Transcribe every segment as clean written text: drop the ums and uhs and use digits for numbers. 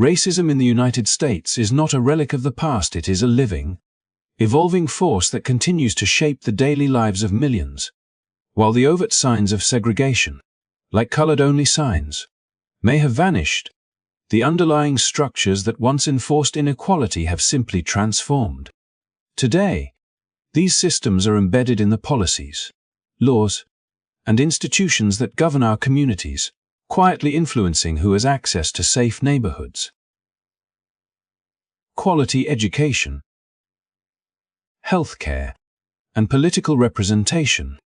Racism in the United States is not a relic of the past, it is a living, evolving force that continues to shape the daily lives of millions. While the overt signs of segregation, like colored-only signs, may have vanished, the underlying structures that once enforced inequality have simply transformed. Today, these systems are embedded in the policies, laws, and institutions that govern our communities, quietly influencing who has access to safe neighborhoods. Quality education, healthcare, and political representation.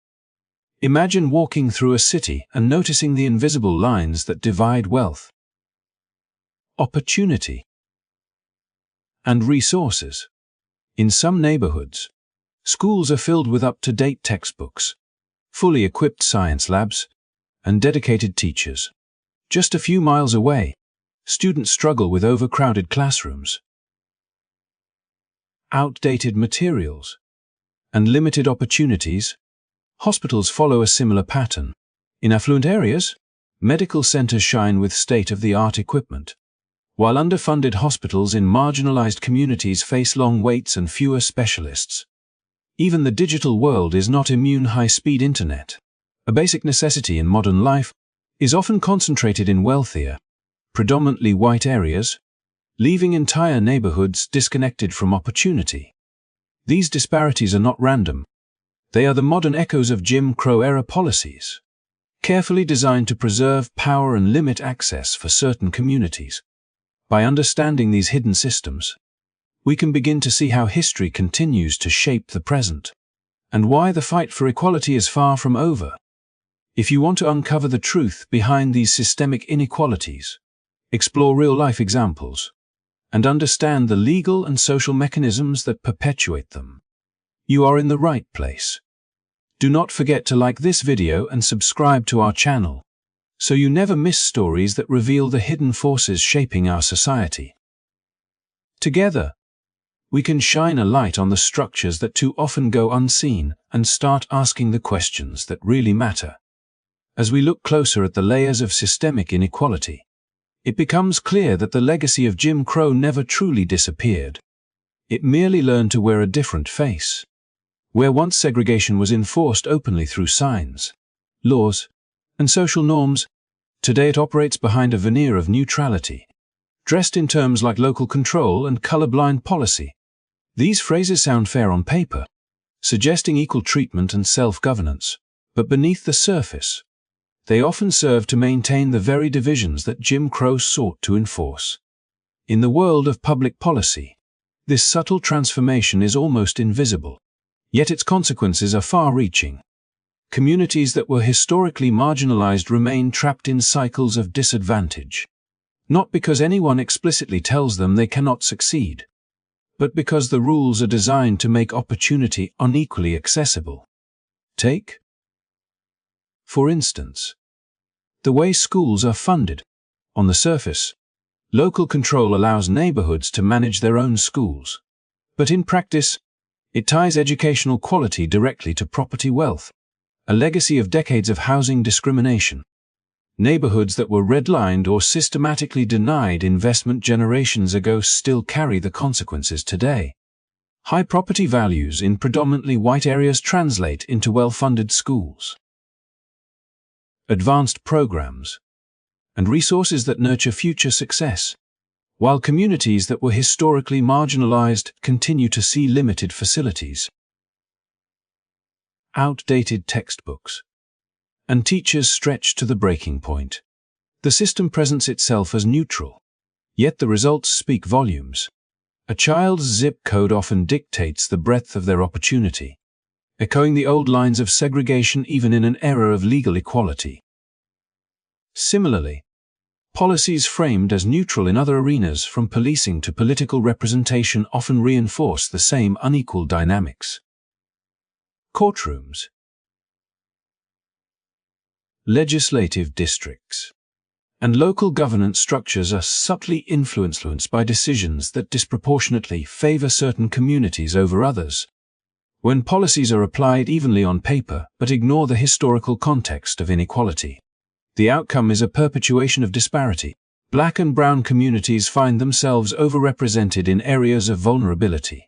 Imagine walking through a city and noticing the invisible lines that divide wealth, opportunity, and resources. In some neighborhoods, schools are filled with up-to-date textbooks, fully equipped science labs, and dedicated teachers. Just a few miles away, students struggle with overcrowded classrooms, outdated materials, and limited opportunities. Hospitals follow a similar pattern. In affluent areas, medical centers shine with state-of-the-art equipment, while underfunded hospitals in marginalized communities face long waits and fewer specialists. Even the digital world is not immune. High-speed internet, a basic necessity in modern life, is often concentrated in wealthier, predominantly white areas, leaving entire neighborhoods disconnected from opportunity. These disparities are not random. They are the modern echoes of Jim Crow-era policies, carefully designed to preserve power and limit access for certain communities. By understanding these hidden systems, we can begin to see how history continues to shape the present, and why the fight for equality is far from over. If you want to uncover the truth behind these systemic inequalities, explore real-life examples, and understand the legal and social mechanisms that perpetuate them, you are in the right place. Do not forget to like this video and subscribe to our channel, so you never miss stories that reveal the hidden forces shaping our society. Together, we can shine a light on the structures that too often go unseen and start asking the questions that really matter. As we look closer at the layers of systemic inequality, it becomes clear that the legacy of Jim Crow never truly disappeared. It merely learned to wear a different face. Where once segregation was enforced openly through signs, laws, and social norms, today it operates behind a veneer of neutrality, dressed in terms like local control and colorblind policy. These phrases sound fair on paper, suggesting equal treatment and self-governance, but beneath the surface, they often serve to maintain the very divisions that Jim Crow sought to enforce. In the world of public policy, this subtle transformation is almost invisible, yet its consequences are far-reaching. Communities that were historically marginalized remain trapped in cycles of disadvantage, not because anyone explicitly tells them they cannot succeed, but because the rules are designed to make opportunity unequally accessible. Take, for instance, the way schools are funded. On the surface, local control allows neighborhoods to manage their own schools, but in practice, it ties educational quality directly to property wealth, a legacy of decades of housing discrimination. Neighborhoods that were redlined or systematically denied investment generations ago still carry the consequences today. High property values in predominantly white areas translate into well-funded schools, advanced programs, and resources that nurture future success, while communities that were historically marginalized continue to see limited facilities, outdated textbooks, and teachers stretched to the breaking point. The system presents itself as neutral, yet the results speak volumes. A child's zip code often dictates the breadth of their opportunity, echoing the old lines of segregation even in an era of legal equality. Similarly, policies framed as neutral in other arenas, from policing to political representation, often reinforce the same unequal dynamics. Courtrooms, legislative districts, and local governance structures are subtly influenced by decisions that disproportionately favor certain communities over others. When policies are applied evenly on paper but ignore the historical context of inequality, the outcome is a perpetuation of disparity. Black and brown communities find themselves overrepresented in areas of vulnerability,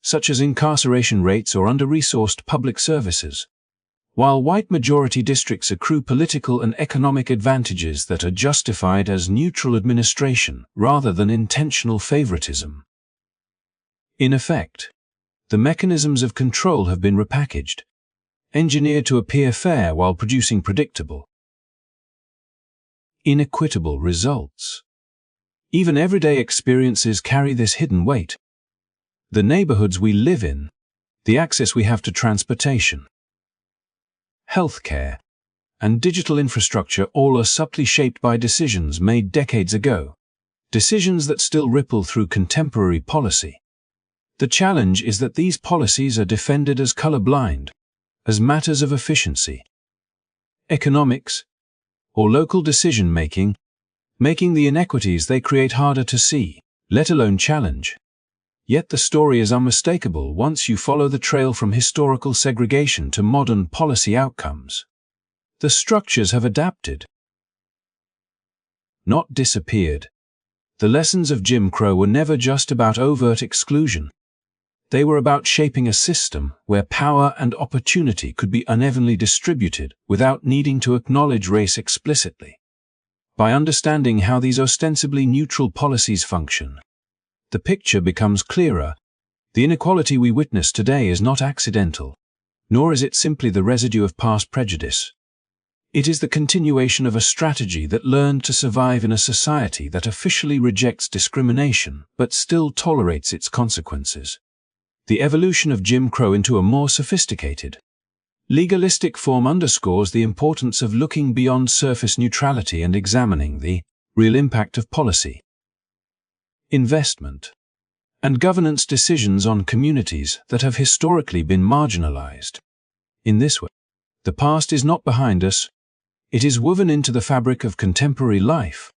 such as incarceration rates or under-resourced public services, while white majority districts accrue political and economic advantages that are justified as neutral administration rather than intentional favoritism. In effect, the mechanisms of control have been repackaged, engineered to appear fair while producing predictable, inequitable results. Even everyday experiences carry this hidden weight. The neighborhoods we live in, the access we have to transportation, healthcare, and digital infrastructure all are subtly shaped by decisions made decades ago, decisions that still ripple through contemporary policy. The challenge is that these policies are defended as colorblind, as matters of efficiency, economics, or local decision-making, making the inequities they create harder to see, let alone challenge. Yet the story is unmistakable once you follow the trail from historical segregation to modern policy outcomes. The structures have adapted, not disappeared. The lessons of Jim Crow were never just about overt exclusion. They were about shaping a system where power and opportunity could be unevenly distributed without needing to acknowledge race explicitly. By understanding how these ostensibly neutral policies function, the picture becomes clearer. The inequality we witness today is not accidental, nor is it simply the residue of past prejudice. It is the continuation of a strategy that learned to survive in a society that officially rejects discrimination but still tolerates its consequences. The evolution of Jim Crow into a more sophisticated, legalistic form underscores the importance of looking beyond surface neutrality and examining the real impact of policy, investment, and governance decisions on communities that have historically been marginalized. In this way, the past is not behind us, it is woven into the fabric of contemporary life,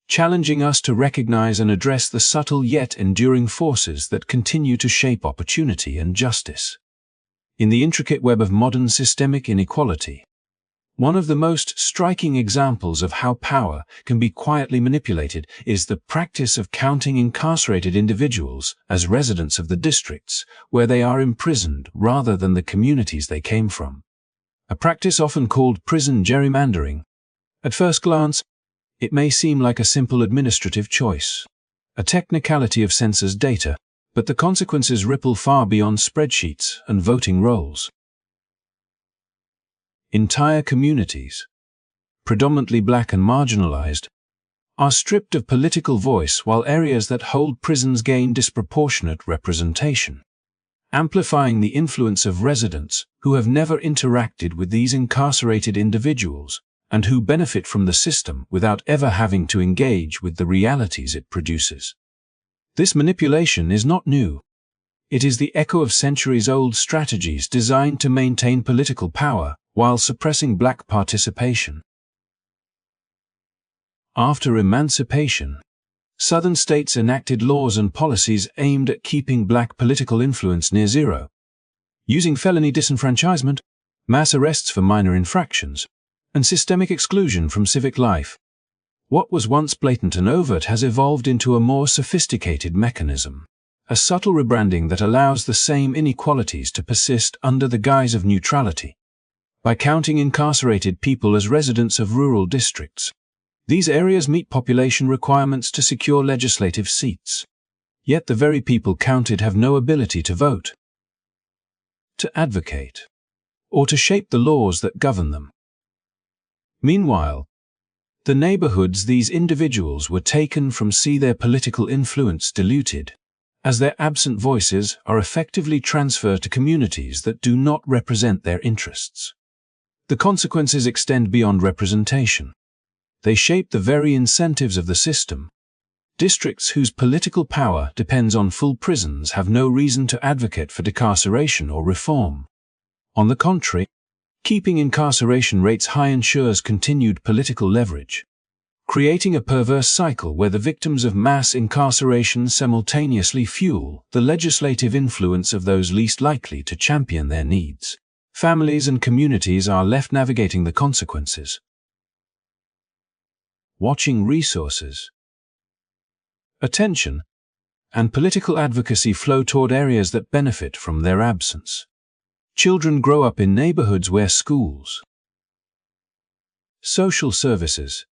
challenging us to recognize and address the subtle yet enduring forces that continue to shape opportunity and justice. In the intricate web of modern systemic inequality, one of the most striking examples of how power can be quietly manipulated is the practice of counting incarcerated individuals as residents of the districts where they are imprisoned rather than the communities they came from. A practice often called prison gerrymandering. At first glance, it may seem like a simple administrative choice, a technicality of census data, but the consequences ripple far beyond spreadsheets and voting rolls. Entire communities, predominantly black and marginalized, are stripped of political voice while areas that hold prisons gain disproportionate representation, amplifying the influence of residents who have never interacted with these incarcerated individuals and who benefit from the system without ever having to engage with the realities it produces. This manipulation is not new. It is the echo of centuries-old strategies designed to maintain political power while suppressing black participation. After emancipation, Southern states enacted laws and policies aimed at keeping black political influence near zero, using felony disenfranchisement, mass arrests for minor infractions, and systemic exclusion from civic life. What was once blatant and overt has evolved into a more sophisticated mechanism, a subtle rebranding that allows the same inequalities to persist under the guise of neutrality. By counting incarcerated people as residents of rural districts, these areas meet population requirements to secure legislative seats. Yet the very people counted have no ability to vote, to advocate, or to shape the laws that govern them. Meanwhile, the neighborhoods these individuals were taken from see their political influence diluted, as their absent voices are effectively transferred to communities that do not represent their interests. The consequences extend beyond representation. They shape the very incentives of the system. Districts whose political power depends on full prisons have no reason to advocate for decarceration or reform. On the contrary, keeping incarceration rates high ensures continued political leverage, creating a perverse cycle where the victims of mass incarceration simultaneously fuel the legislative influence of those least likely to champion their needs. Families and communities are left navigating the consequences, watching resources, attention, and political advocacy flow toward areas that benefit from their absence. Children grow up in neighborhoods where schools, social services,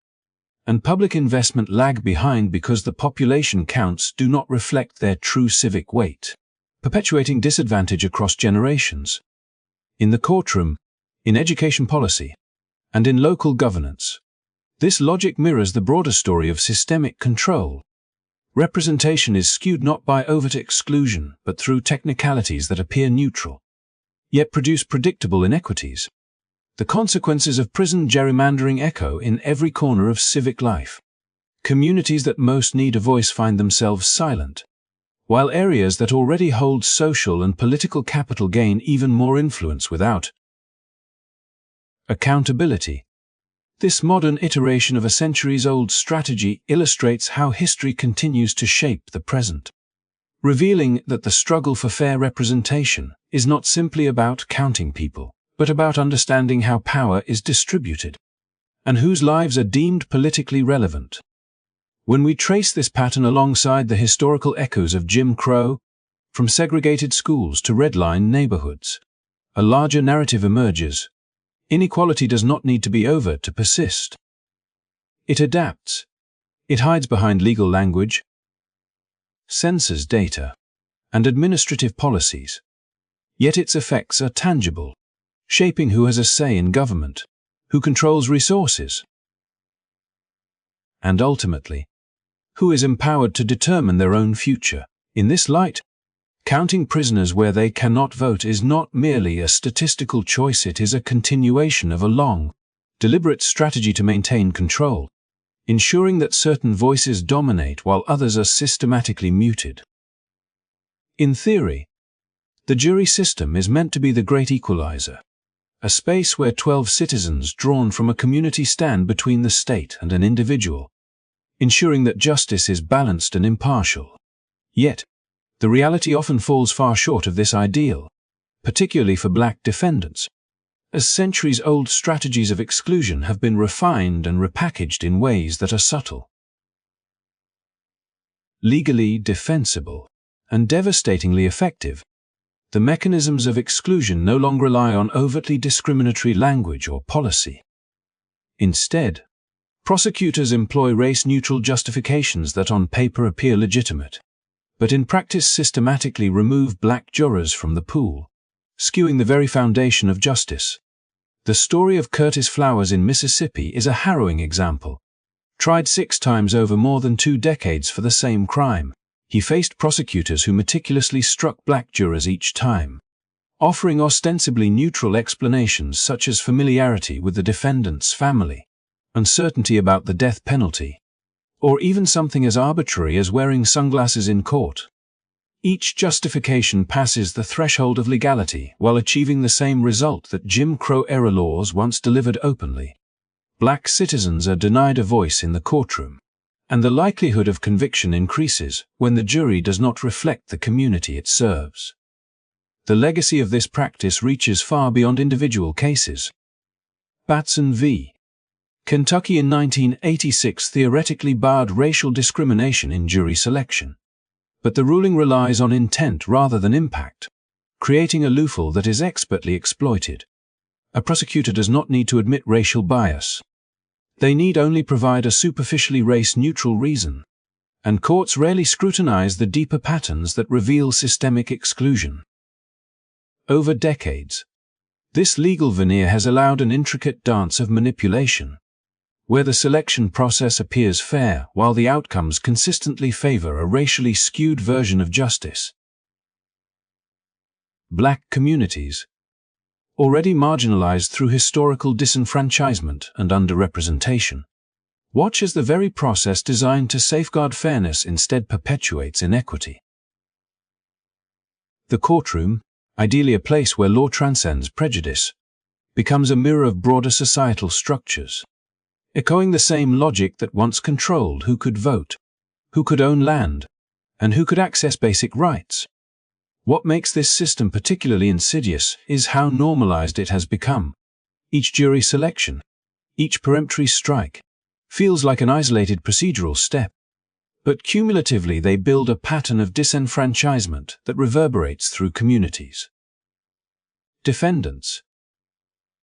and public investment lag behind because the population counts do not reflect their true civic weight, perpetuating disadvantage across generations. In the courtroom, in education policy, and in local governance, this logic mirrors the broader story of systemic control. Representation is skewed not by overt exclusion, but through technicalities that appear neutral, yet produce predictable inequities. The consequences of prison gerrymandering echo in every corner of civic life. Communities that most need a voice find themselves silent, while areas that already hold social and political capital gain even more influence without accountability. This modern iteration of a centuries-old strategy illustrates how history continues to shape the present, revealing that the struggle for fair representation is not simply about counting people, but about understanding how power is distributed, and whose lives are deemed politically relevant. When we trace this pattern alongside the historical echoes of Jim Crow, from segregated schools to redline neighborhoods, a larger narrative emerges. Inequality does not need to be overt to persist. It adapts. It hides behind legal language, censors data, and administrative policies. Yet its effects are tangible, shaping who has a say in government, who controls resources, and ultimately, who is empowered to determine their own future. In this light, counting prisoners where they cannot vote is not merely a statistical choice, it is a continuation of a long, deliberate strategy to maintain control, ensuring that certain voices dominate while others are systematically muted. In theory, the jury system is meant to be the great equalizer, a space where 12 citizens drawn from a community stand between the state and an individual, ensuring that justice is balanced and impartial. Yet, the reality often falls far short of this ideal, particularly for black defendants, as centuries-old strategies of exclusion have been refined and repackaged in ways that are subtle, legally defensible, and devastatingly effective. The mechanisms of exclusion no longer rely on overtly discriminatory language or policy. Instead, prosecutors employ race-neutral justifications that on paper appear legitimate, but in practice systematically remove black jurors from the pool, skewing the very foundation of justice. The story of Curtis Flowers in Mississippi is a harrowing example. Tried 6 times over more than 2 decades for the same crime, he faced prosecutors who meticulously struck black jurors each time, offering ostensibly neutral explanations such as familiarity with the defendant's family, uncertainty about the death penalty, or even something as arbitrary as wearing sunglasses in court. Each justification passes the threshold of legality while achieving the same result that Jim Crow-era laws once delivered openly. Black citizens are denied a voice in the courtroom, and the likelihood of conviction increases when the jury does not reflect the community it serves. The legacy of this practice reaches far beyond individual cases. Batson v. Kentucky in 1986 theoretically barred racial discrimination in jury selection, but the ruling relies on intent rather than impact, creating a loophole that is expertly exploited. A prosecutor does not need to admit racial bias. They need only provide a superficially race-neutral reason, and courts rarely scrutinize the deeper patterns that reveal systemic exclusion. Over decades, this legal veneer has allowed an intricate dance of manipulation, where the selection process appears fair while the outcomes consistently favor a racially skewed version of justice. Black communities, already marginalized through historical disenfranchisement and underrepresentation, watch as the very process designed to safeguard fairness instead perpetuates inequity. The courtroom, ideally a place where law transcends prejudice, becomes a mirror of broader societal structures, echoing the same logic that once controlled who could vote, who could own land, and who could access basic rights. What makes this system particularly insidious is how normalized it has become. Each jury selection, each peremptory strike, feels like an isolated procedural step, but cumulatively they build a pattern of disenfranchisement that reverberates through communities. Defendants,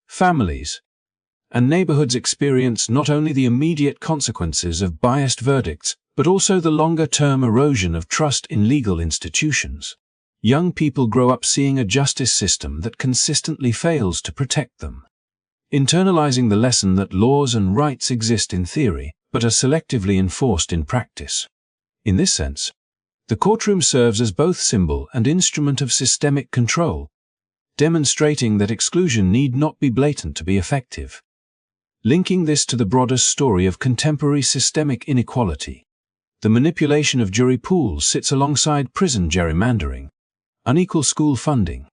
families, and neighborhoods experience not only the immediate consequences of biased verdicts, but also the longer-term erosion of trust in legal institutions. Young people grow up seeing a justice system that consistently fails to protect them, internalizing the lesson that laws and rights exist in theory, but are selectively enforced in practice. In this sense, the courtroom serves as both symbol and instrument of systemic control, demonstrating that exclusion need not be blatant to be effective. Linking this to the broader story of contemporary systemic inequality, the manipulation of jury pools sits alongside prison gerrymandering, unequal school funding,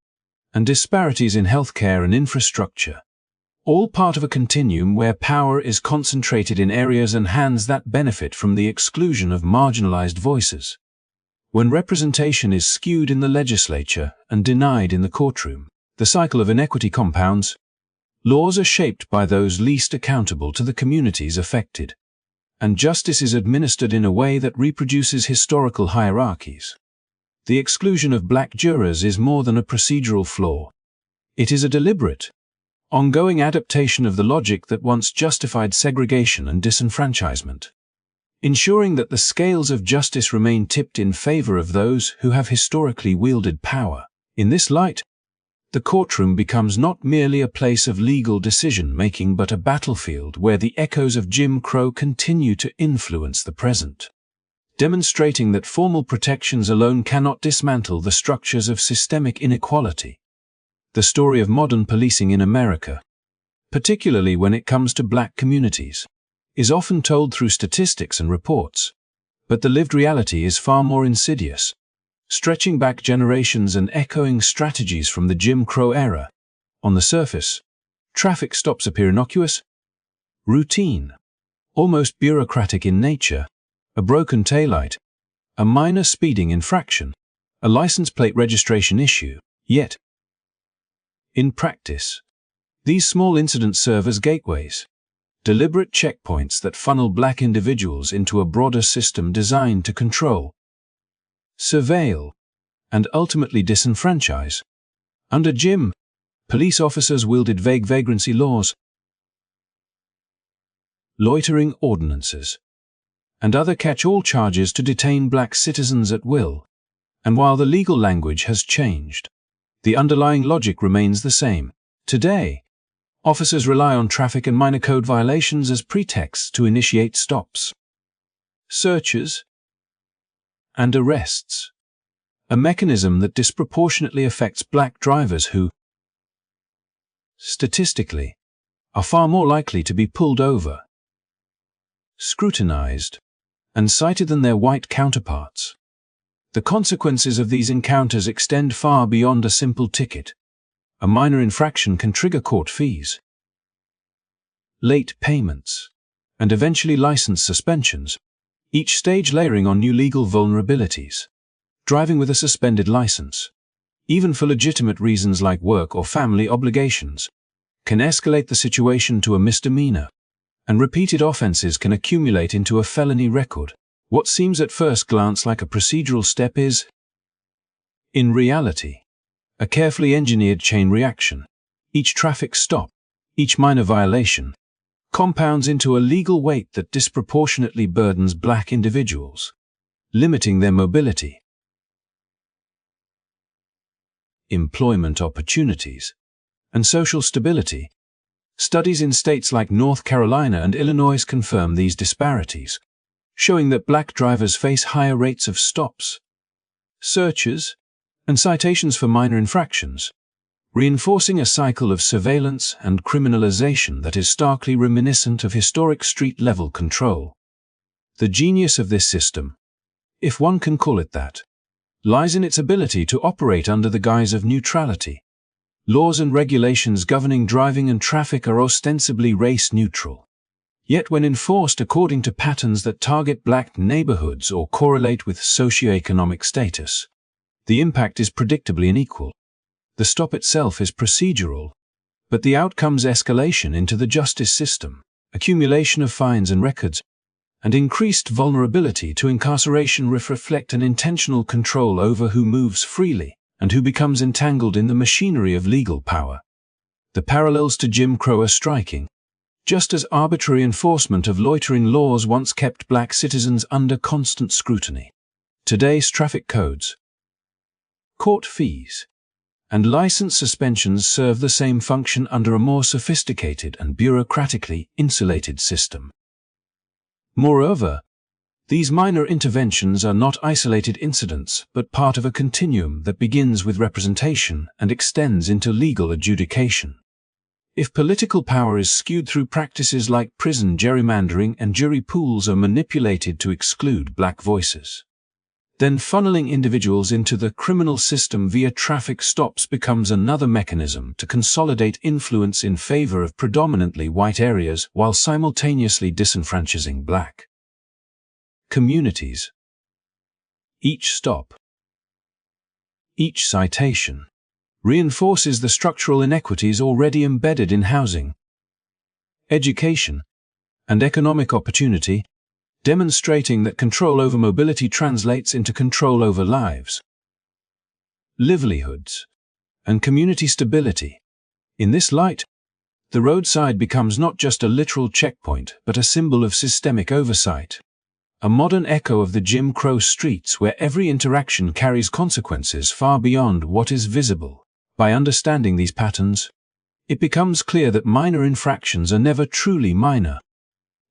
and disparities in healthcare and infrastructure, all part of a continuum where power is concentrated in areas and hands that benefit from the exclusion of marginalized voices. When representation is skewed in the legislature and denied in the courtroom, the cycle of inequity compounds. Laws are shaped by those least accountable to the communities affected, and justice is administered in a way that reproduces historical hierarchies. The exclusion of black jurors is more than a procedural flaw. It is a deliberate, ongoing adaptation of the logic that once justified segregation and disenfranchisement, ensuring that the scales of justice remain tipped in favor of those who have historically wielded power. In this light, the courtroom becomes not merely a place of legal decision-making but a battlefield where the echoes of Jim Crow continue to influence the present, demonstrating that formal protections alone cannot dismantle the structures of systemic inequality. The story of modern policing in America, particularly when it comes to black communities, is often told through statistics and reports, but the lived reality is far more insidious, stretching back generations and echoing strategies from the Jim Crow era. On the surface, traffic stops appear innocuous, routine, almost bureaucratic in nature, a broken taillight, a minor speeding infraction, a license plate registration issue. Yet, in practice, these small incidents serve as gateways, deliberate checkpoints that funnel black individuals into a broader system designed to control, surveil, and ultimately disenfranchise. Under Jim, police officers wielded vague vagrancy laws, loitering ordinances, and other catch-all charges to detain black citizens at will. And while the legal language has changed, the underlying logic remains the same. Today, officers rely on traffic and minor code violations as pretexts to initiate stops, searches, and arrests, a mechanism that disproportionately affects black drivers who, statistically, are far more likely to be pulled over, scrutinized, and cited than their white counterparts. The consequences of these encounters extend far beyond a simple ticket. A minor infraction can trigger court fees, late payments, and eventually license suspensions, each stage layering on new legal vulnerabilities. Driving with a suspended license, even for legitimate reasons like work or family obligations, can escalate the situation to a misdemeanor, and repeated offenses can accumulate into a felony record. What seems at first glance like a procedural step is, in reality, a carefully engineered chain reaction. Each traffic stop, each minor violation, compounds into a legal weight that disproportionately burdens black individuals, limiting their mobility, employment opportunities, and social stability. Studies in states like North Carolina and Illinois confirm these disparities, showing that black drivers face higher rates of stops, searches, and citations for minor infractions, reinforcing a cycle of surveillance and criminalization that is starkly reminiscent of historic street-level control. The genius of this system, if one can call it that, lies in its ability to operate under the guise of neutrality. Laws and regulations governing driving and traffic are ostensibly race-neutral. Yet when enforced according to patterns that target black neighborhoods or correlate with socioeconomic status, the impact is predictably unequal. The stop itself is procedural, but the outcome's escalation into the justice system, accumulation of fines and records, and increased vulnerability to incarceration reflect an intentional control over who moves freely and who becomes entangled in the machinery of legal power. The parallels to Jim Crow are striking. Just as arbitrary enforcement of loitering laws once kept black citizens under constant scrutiny, today's traffic codes, court fees, and license suspensions serve the same function under a more sophisticated and bureaucratically insulated system. Moreover, these minor interventions are not isolated incidents, but part of a continuum that begins with representation and extends into legal adjudication. If political power is skewed through practices like prison gerrymandering and jury pools are manipulated to exclude black voices, then funneling individuals into the criminal system via traffic stops becomes another mechanism to consolidate influence in favor of predominantly white areas while simultaneously disenfranchising black communities. Each stop, each citation, reinforces the structural inequities already embedded in housing, education, and economic opportunity, demonstrating that control over mobility translates into control over lives, livelihoods, and community stability. In this light, the roadside becomes not just a literal checkpoint but a symbol of systemic oversight, a modern echo of the Jim Crow streets where every interaction carries consequences far beyond what is visible. By understanding these patterns, it becomes clear that minor infractions are never truly minor.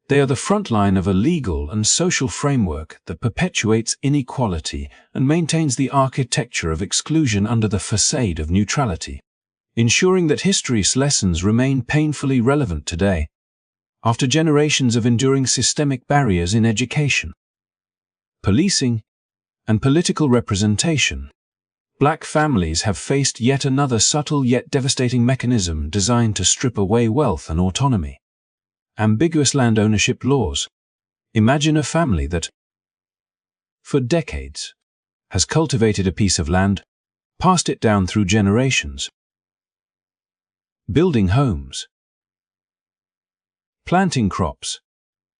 They are the front line of a legal and social framework that perpetuates inequality and maintains the architecture of exclusion under the facade of neutrality, ensuring that history's lessons remain painfully relevant today, after generations of enduring systemic barriers in education, policing, and political representation. Black families have faced yet another subtle yet devastating mechanism designed to strip away wealth and autonomy. Ambiguous land ownership laws. Imagine a family that, for decades, has cultivated a piece of land, passed it down through generations, building homes, planting crops,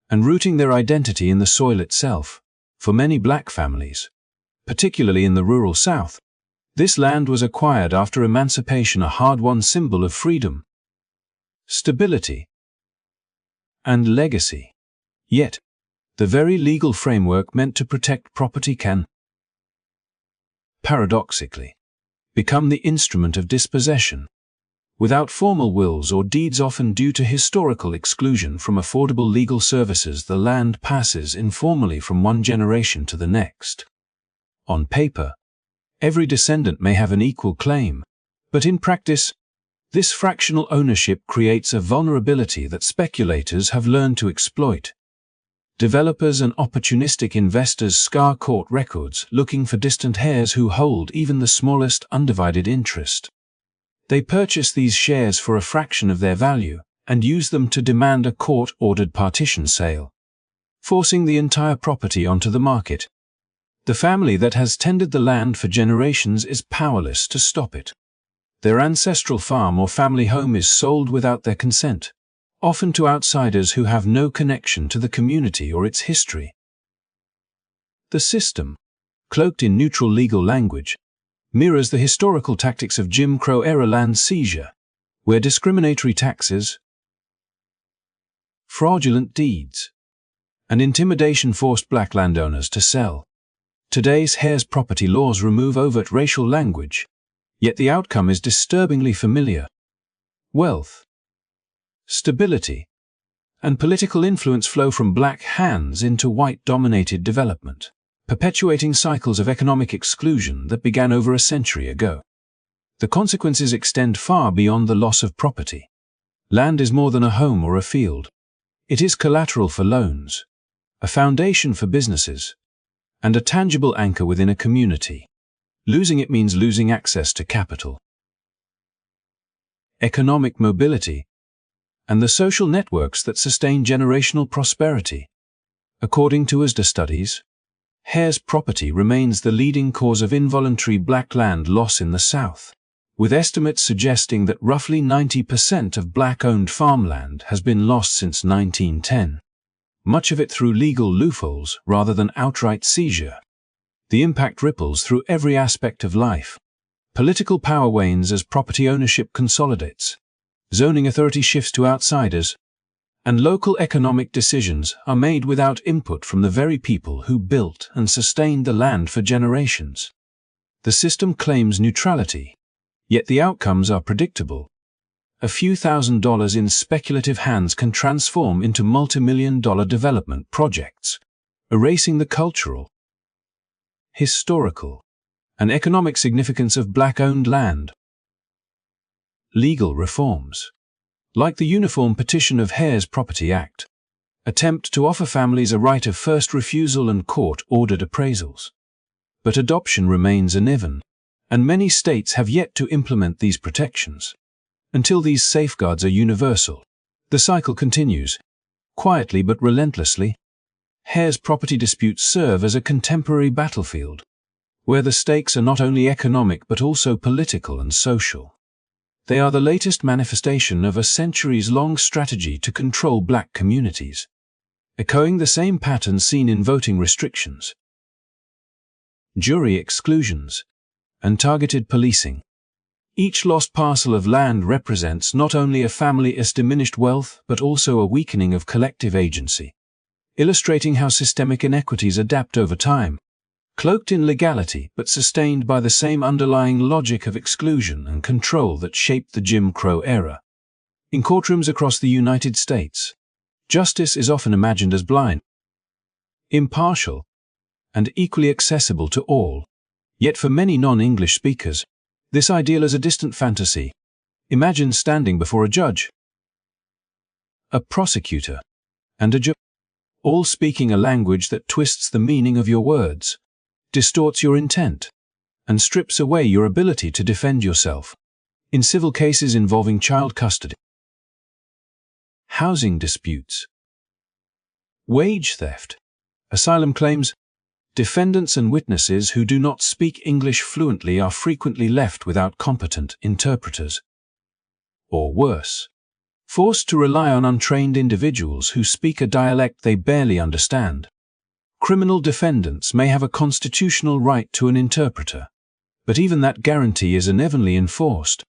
and rooting their identity in the soil itself. For many black families, particularly in the rural South, this land was acquired after emancipation, a hard-won symbol of freedom, stability, and legacy. Yet, the very legal framework meant to protect property can, paradoxically, become the instrument of dispossession. Without formal wills or deeds, often due to historical exclusion from affordable legal services, the land passes informally from one generation to the next. On paper, every descendant may have an equal claim, but in practice, this fractional ownership creates a vulnerability that speculators have learned to exploit. Developers and opportunistic investors scour court records looking for distant heirs who hold even the smallest undivided interest. They purchase these shares for a fraction of their value and use them to demand a court-ordered partition sale, forcing the entire property onto the market. The family that has tended the land for generations is powerless to stop it. Their ancestral farm or family home is sold without their consent, often to outsiders who have no connection to the community or its history. The system, cloaked in neutral legal language, mirrors the historical tactics of Jim Crow-era land seizure, where discriminatory taxes, fraudulent deeds, and intimidation forced black landowners to sell. Today's Hare's property laws remove overt racial language, yet the outcome is disturbingly familiar. Wealth, stability, and political influence flow from black hands into white-dominated development, perpetuating cycles of economic exclusion that began over a century ago. The consequences extend far beyond the loss of property. Land is more than a home or a field. It is collateral for loans, a foundation for businesses, and a tangible anchor within a community. Losing it means losing access to capital, economic mobility, and the social networks that sustain generational prosperity. According to USDA studies, Hare's property remains the leading cause of involuntary black land loss in the South, with estimates suggesting that roughly 90% of black-owned farmland has been lost since 1910. much of it through legal loopholes rather than outright seizure. The impact ripples through every aspect of life. Political power wanes as property ownership consolidates. Zoning authority shifts to outsiders, and local economic decisions are made without input from the very people who built and sustained the land for generations. The system claims neutrality, yet the outcomes are predictable. A few $1,000s in speculative hands can transform into multi-million-dollar development projects, erasing the cultural, historical, and economic significance of black-owned land. Legal reforms, like the Uniform Petition of Hare's Property Act, attempt to offer families a right of first refusal and court-ordered appraisals. But adoption remains uneven, and many states have yet to implement these protections. Until these safeguards are universal, the cycle continues, quietly but relentlessly. Hare's property disputes serve as a contemporary battlefield, where the stakes are not only economic but also political and social. They are the latest manifestation of a centuries-long strategy to control black communities, echoing the same pattern seen in voting restrictions, jury exclusions, and targeted policing. Each lost parcel of land represents not only a family's diminished wealth but also a weakening of collective agency, illustrating how systemic inequities adapt over time, cloaked in legality but sustained by the same underlying logic of exclusion and control that shaped the Jim Crow era. In courtrooms across the United States, justice is often imagined as blind, impartial, and equally accessible to all. Yet for many non-English speakers, this ideal is a distant fantasy. Imagine standing before a judge, a prosecutor, and a jury, all speaking a language that twists the meaning of your words, distorts your intent, and strips away your ability to defend yourself. In civil cases involving child custody, housing disputes, wage theft, asylum claims, defendants and witnesses who do not speak English fluently are frequently left without competent interpreters. Or worse, forced to rely on untrained individuals who speak a dialect they barely understand. Criminal defendants may have a constitutional right to an interpreter, but even that guarantee is unevenly enforced,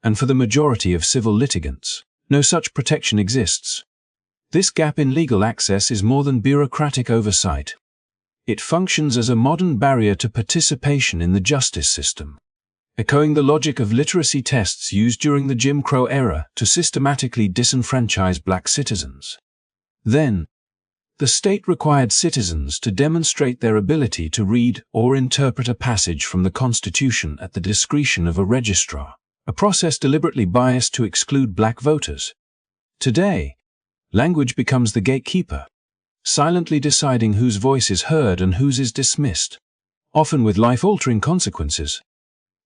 and for the majority of civil litigants, no such protection exists. This gap in legal access is more than bureaucratic oversight. It functions as a modern barrier to participation in the justice system, echoing the logic of literacy tests used during the Jim Crow era to systematically disenfranchise black citizens. Then, the state required citizens to demonstrate their ability to read or interpret a passage from the Constitution at the discretion of a registrar, a process deliberately biased to exclude black voters. Today, language becomes the gatekeeper, silently deciding whose voice is heard and whose is dismissed, often with life-altering consequences.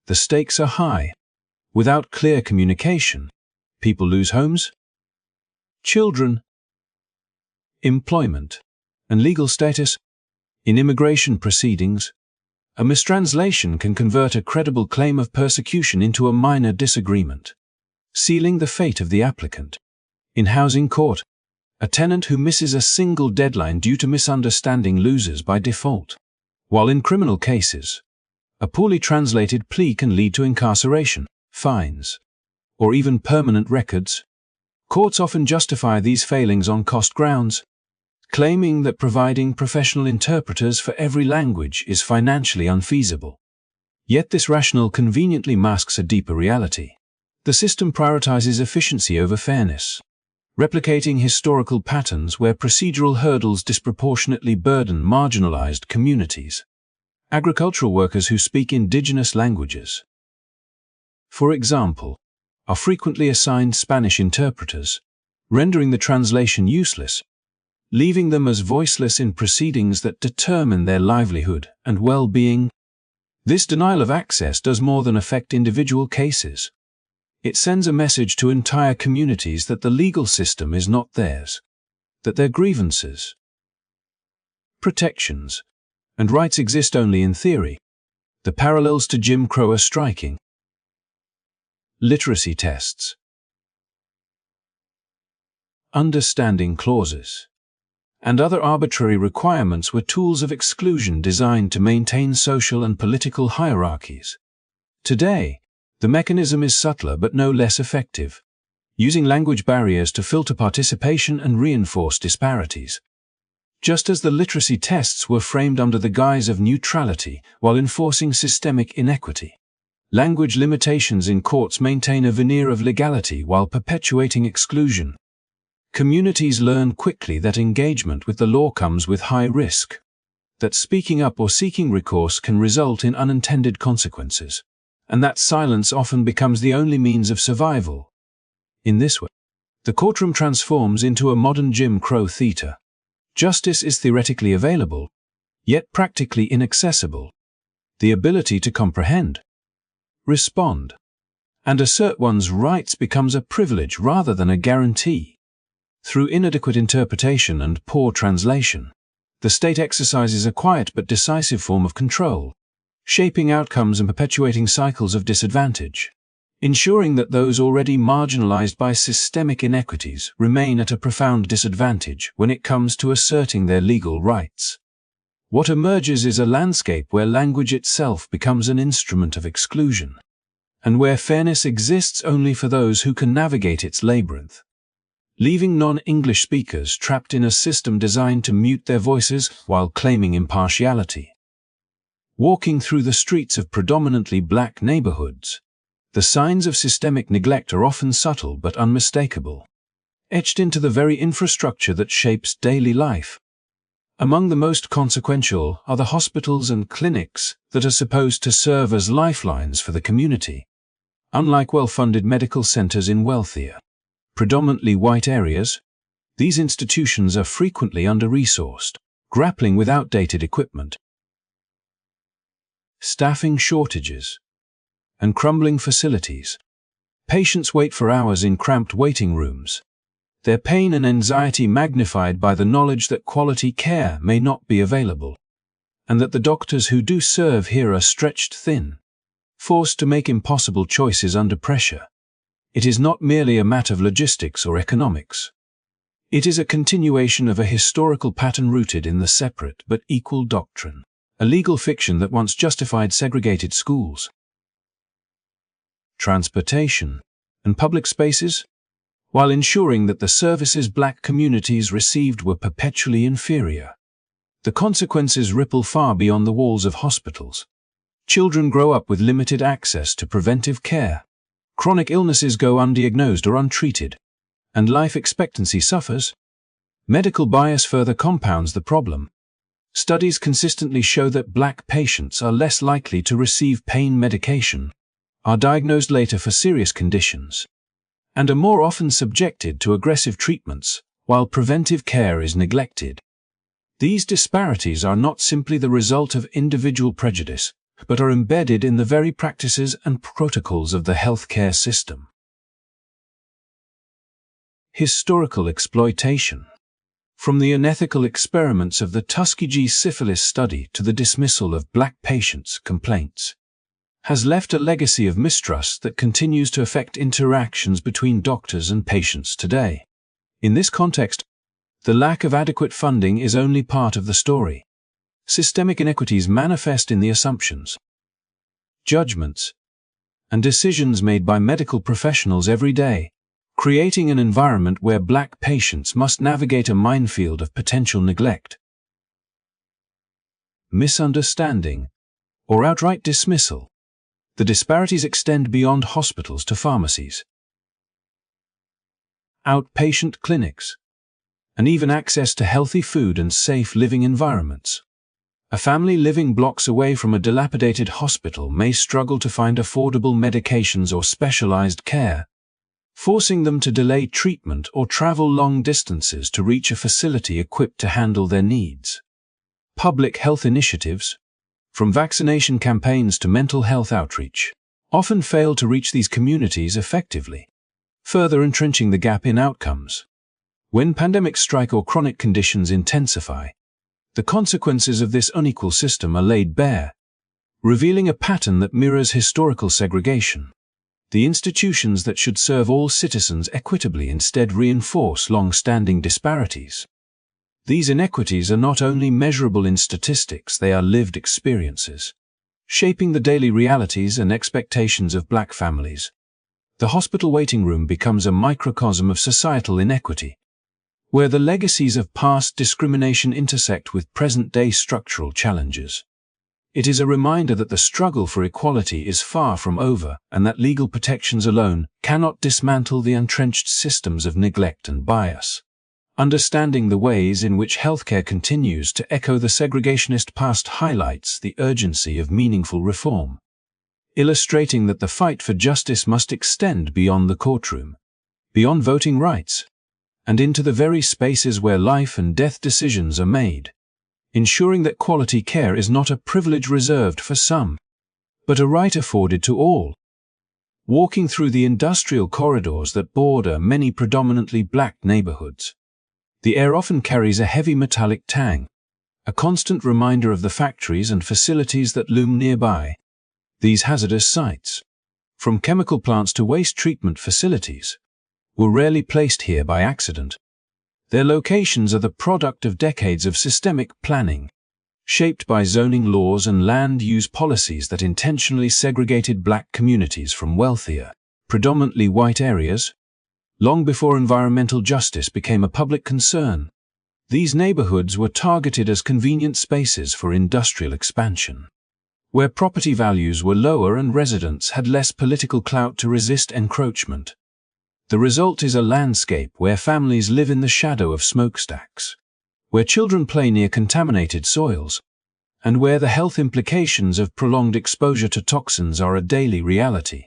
The stakes are high. Without clear communication, people lose homes, children, employment, and legal status. In immigration proceedings, a mistranslation can convert a credible claim of persecution into a minor disagreement, sealing the fate of the applicant. In housing court, a tenant who misses a single deadline due to misunderstanding loses by default. While in criminal cases, a poorly translated plea can lead to incarceration, fines, or even permanent records. Courts often justify these failings on cost grounds, claiming that providing professional interpreters for every language is financially unfeasible. Yet this rationale conveniently masks a deeper reality. The system prioritizes efficiency over fairness, replicating historical patterns where procedural hurdles disproportionately burden marginalized communities. Agricultural workers who speak indigenous languages, for example, are frequently assigned Spanish interpreters, rendering the translation useless, leaving them as voiceless in proceedings that determine their livelihood and well-being. This denial of access does more than affect individual cases. It sends a message to entire communities that the legal system is not theirs, that their grievances, protections, and rights exist only in theory. The parallels to Jim Crow are striking. Literacy tests, understanding clauses, and other arbitrary requirements were tools of exclusion designed to maintain social and political hierarchies. Today, the mechanism is subtler but no less effective, using language barriers to filter participation and reinforce disparities. Just as the literacy tests were framed under the guise of neutrality while enforcing systemic inequity, language limitations in courts maintain a veneer of legality while perpetuating exclusion. Communities learn quickly that engagement with the law comes with high risk, that speaking up or seeking recourse can result in unintended consequences, and that silence often becomes the only means of survival. In this way, the courtroom transforms into a modern Jim Crow theater. Justice is theoretically available, yet practically inaccessible. The ability to comprehend, respond, and assert one's rights becomes a privilege rather than a guarantee. Through inadequate interpretation and poor translation, the state exercises a quiet but decisive form of control, shaping outcomes and perpetuating cycles of disadvantage, ensuring that those already marginalized by systemic inequities remain at a profound disadvantage when it comes to asserting their legal rights. What emerges is a landscape where language itself becomes an instrument of exclusion, and where fairness exists only for those who can navigate its labyrinth, leaving non-English speakers trapped in a system designed to mute their voices while claiming impartiality. Walking through the streets of predominantly black neighborhoods, the signs of systemic neglect are often subtle but unmistakable, etched into the very infrastructure that shapes daily life. Among the most consequential are the hospitals and clinics that are supposed to serve as lifelines for the community. Unlike well-funded medical centers in wealthier, predominantly white areas, these institutions are frequently under-resourced, grappling with outdated equipment, staffing shortages, and crumbling facilities. Patients wait for hours in cramped waiting rooms, their pain and anxiety magnified by the knowledge that quality care may not be available, and that the doctors who do serve here are stretched thin, forced to make impossible choices under pressure. It is not merely a matter of logistics or economics. It is a continuation of a historical pattern rooted in the separate but equal doctrine, a legal fiction that once justified segregated schools, transportation, and public spaces, while ensuring that the services black communities received were perpetually inferior. The consequences ripple far beyond the walls of hospitals. Children grow up with limited access to preventive care. Chronic illnesses go undiagnosed or untreated, and life expectancy suffers. Medical bias further compounds the problem. Studies consistently show that black patients are less likely to receive pain medication, are diagnosed later for serious conditions, and are more often subjected to aggressive treatments, while preventive care is neglected. These disparities are not simply the result of individual prejudice, but are embedded in the very practices and protocols of the healthcare system. Historical exploitation. From the unethical experiments of the Tuskegee syphilis study to the dismissal of black patients' complaints, has left a legacy of mistrust that continues to affect interactions between doctors and patients today. In this context, the lack of adequate funding is only part of the story. Systemic inequities manifest in the assumptions, judgments, and decisions made by medical professionals every day, creating an environment where black patients must navigate a minefield of potential neglect, misunderstanding, or outright dismissal. The disparities extend beyond hospitals to pharmacies, outpatient clinics, and even access to healthy food and safe living environments. A family living blocks away from a dilapidated hospital may struggle to find affordable medications or specialized care, forcing them to delay treatment or travel long distances to reach a facility equipped to handle their needs. Public health initiatives, from vaccination campaigns to mental health outreach, often fail to reach these communities effectively, further entrenching the gap in outcomes. When pandemics strike or chronic conditions intensify, the consequences of this unequal system are laid bare, revealing a pattern that mirrors historical segregation. The institutions that should serve all citizens equitably instead reinforce long-standing disparities. These inequities are not only measurable in statistics, they are lived experiences, shaping the daily realities and expectations of Black families. The hospital waiting room becomes a microcosm of societal inequity, where the legacies of past discrimination intersect with present-day structural challenges. It is a reminder that the struggle for equality is far from over, and that legal protections alone cannot dismantle the entrenched systems of neglect and bias. Understanding the ways in which healthcare continues to echo the segregationist past highlights the urgency of meaningful reform, illustrating that the fight for justice must extend beyond the courtroom, beyond voting rights, and into the very spaces where life and death decisions are made, ensuring that quality care is not a privilege reserved for some, but a right afforded to all. Walking through the industrial corridors that border many predominantly Black neighborhoods, the air often carries a heavy metallic tang, a constant reminder of the factories and facilities that loom nearby. These hazardous sites, from chemical plants to waste treatment facilities, were rarely placed here by accident. Their locations are the product of decades of systemic planning, shaped by zoning laws and land use policies that intentionally segregated Black communities from wealthier, predominantly white areas. Long before environmental justice became a public concern, these neighborhoods were targeted as convenient spaces for industrial expansion, where property values were lower and residents had less political clout to resist encroachment. The result is a landscape where families live in the shadow of smokestacks, where children play near contaminated soils, and where the health implications of prolonged exposure to toxins are a daily reality.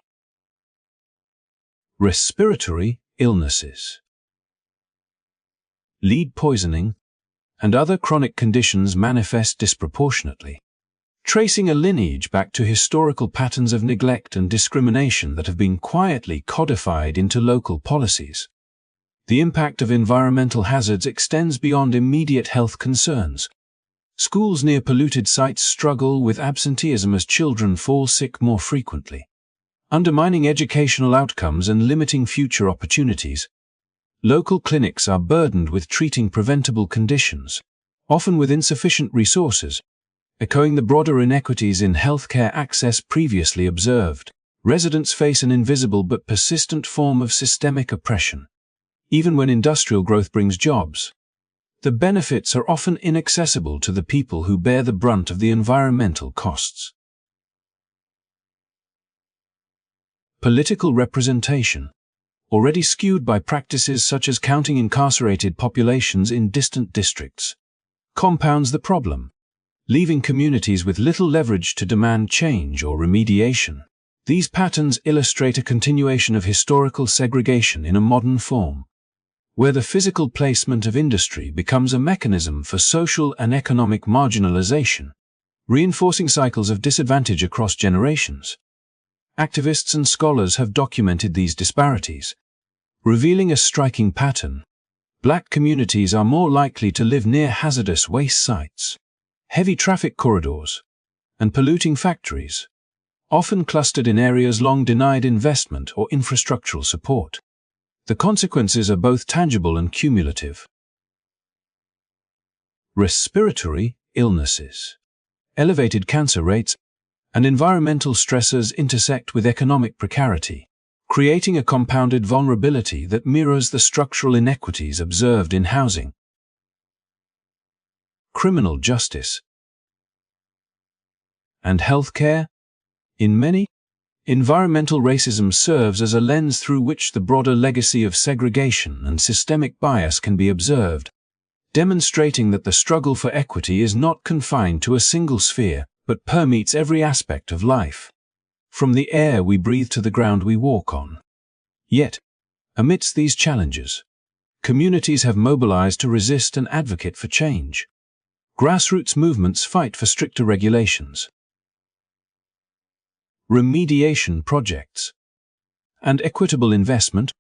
Respiratory illnesses, lead poisoning, and other chronic conditions manifest disproportionately, tracing a lineage back to historical patterns of neglect and discrimination that have been quietly codified into local policies. The impact of environmental hazards extends beyond immediate health concerns. Schools near polluted sites struggle with absenteeism as children fall sick more frequently, undermining educational outcomes and limiting future opportunities. Local clinics are burdened with treating preventable conditions, often with insufficient resources, echoing the broader inequities in healthcare access previously observed. Residents face an invisible but persistent form of systemic oppression. Even when industrial growth brings jobs, the benefits are often inaccessible to the people who bear the brunt of the environmental costs. Political representation, already skewed by practices such as counting incarcerated populations in distant districts, compounds the problem, leaving communities with little leverage to demand change or remediation. These patterns illustrate a continuation of historical segregation in a modern form, where the physical placement of industry becomes a mechanism for social and economic marginalization, reinforcing cycles of disadvantage across generations. Activists and scholars have documented these disparities, revealing a striking pattern. Black communities are more likely to live near hazardous waste sites, heavy traffic corridors, and polluting factories, often clustered in areas long denied investment or infrastructural support. The consequences are both tangible and cumulative. Respiratory illnesses, elevated cancer rates, and environmental stressors intersect with economic precarity, creating a compounded vulnerability that mirrors the structural inequities observed in housing. Criminal justice and healthcare. In many, environmental racism serves as a lens through which the broader legacy of segregation and systemic bias can be observed, demonstrating that the struggle for equity is not confined to a single sphere, but permeates every aspect of life, from the air we breathe to the ground we walk on. Yet, amidst these challenges, communities have mobilized to resist and advocate for change. Grassroots movements fight for stricter regulations, remediation projects, and equitable investment,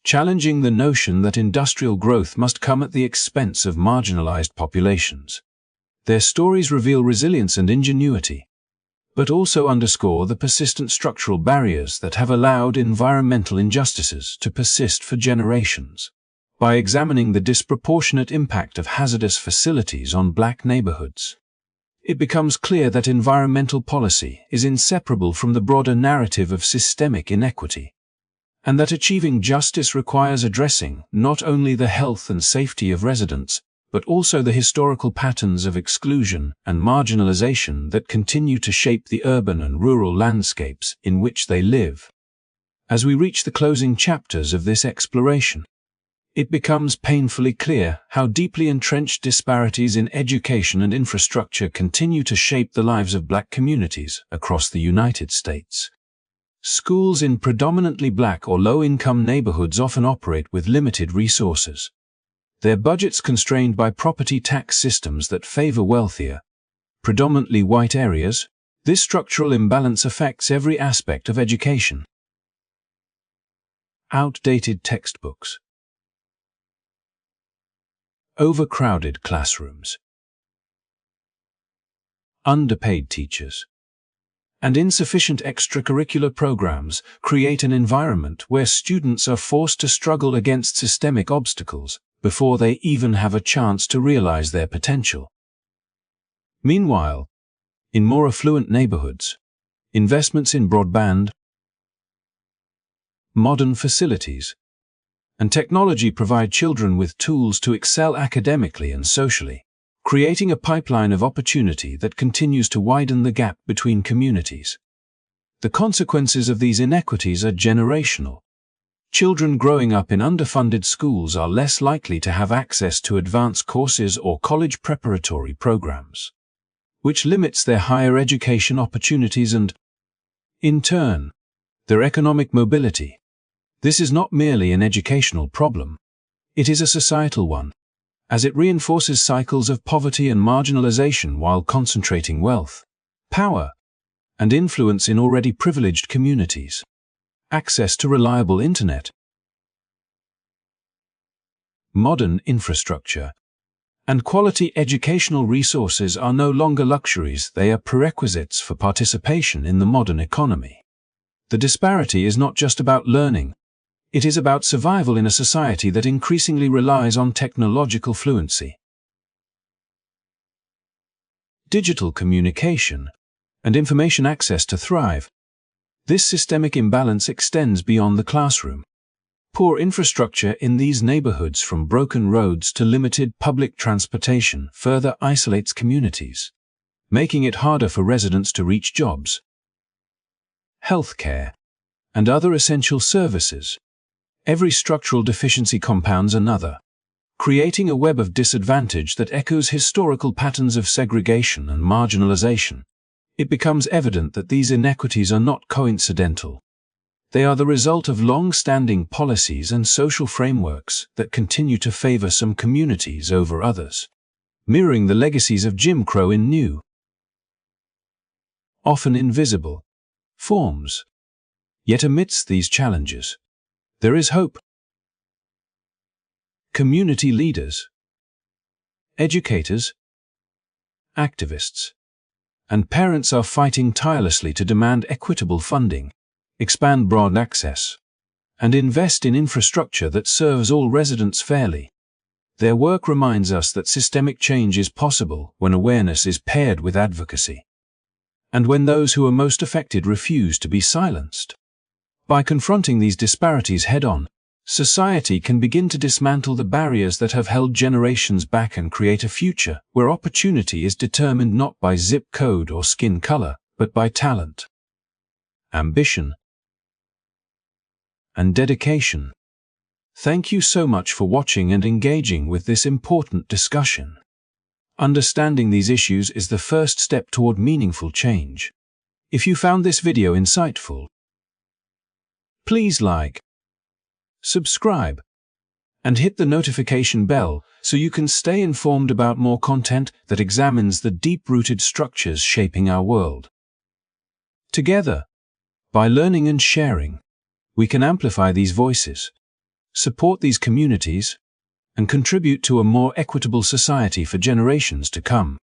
challenging the notion that industrial growth must come at the expense of marginalized populations. Their stories reveal resilience and ingenuity, but also underscore the persistent structural barriers that have allowed environmental injustices to persist for generations. by examining the disproportionate impact of hazardous facilities on Black neighborhoods. It becomes clear that environmental policy is inseparable from the broader narrative of systemic inequity, and that achieving justice requires addressing not only the health and safety of residents, but also the historical patterns of exclusion and marginalization that continue to shape the urban and rural landscapes in which they live. As we reach the closing chapters of this exploration, it becomes painfully clear how deeply entrenched disparities in education and infrastructure continue to shape the lives of Black communities across the United States. Schools in predominantly Black or low-income neighborhoods often operate with limited resources, their budgets constrained by property tax systems that favor wealthier, predominantly white areas. This structural imbalance affects every aspect of education. Outdated textbooks, overcrowded classrooms, underpaid teachers, and insufficient extracurricular programs create an environment where students are forced to struggle against systemic obstacles before they even have a chance to realize their potential. Meanwhile, in more affluent neighborhoods, investments in broadband, modern facilities, and technology provide children with tools to excel academically and socially, creating a pipeline of opportunity that continues to widen the gap between communities. The consequences of these inequities are generational. Children growing up in underfunded schools are less likely to have access to advanced courses or college preparatory programs, which limits their higher education opportunities and, in turn, their economic mobility. This is not merely an educational problem, it is a societal one, as it reinforces cycles of poverty and marginalization while concentrating wealth, power, and influence in already privileged communities. Access to reliable internet, modern infrastructure, and quality educational resources are no longer luxuries, they are prerequisites for participation in the modern economy. The disparity is not just about learning, it is about survival in a society that increasingly relies on technological fluency. Digital communication and information access to thrive. This systemic imbalance extends beyond the classroom. Poor infrastructure in these neighborhoods, from broken roads to limited public transportation, further isolates communities, making it harder for residents to reach jobs, healthcare, and other essential services. Every structural deficiency compounds another, creating a web of disadvantage that echoes historical patterns of segregation and marginalization. It becomes evident that these inequities are not coincidental. They are the result of long-standing policies and social frameworks that continue to favor some communities over others, mirroring the legacies of Jim Crow in new, often invisible, forms. Yet amidst these challenges, there is hope. Community leaders, educators, activists, and parents are fighting tirelessly to demand equitable funding, expand broad access, and invest in infrastructure that serves all residents fairly. Their work reminds us that systemic change is possible when awareness is paired with advocacy, and when those who are most affected refuse to be silenced. By confronting these disparities head-on, society can begin to dismantle the barriers that have held generations back and create a future where opportunity is determined not by zip code or skin color, but by talent, ambition, and dedication. Thank you so much for watching and engaging with this important discussion. Understanding these issues is the first step toward meaningful change. If you found this video insightful, please like, subscribe, and hit the notification bell so you can stay informed about more content that examines the deep-rooted structures shaping our world. Together, by learning and sharing, we can amplify these voices, support these communities, and contribute to a more equitable society for generations to come.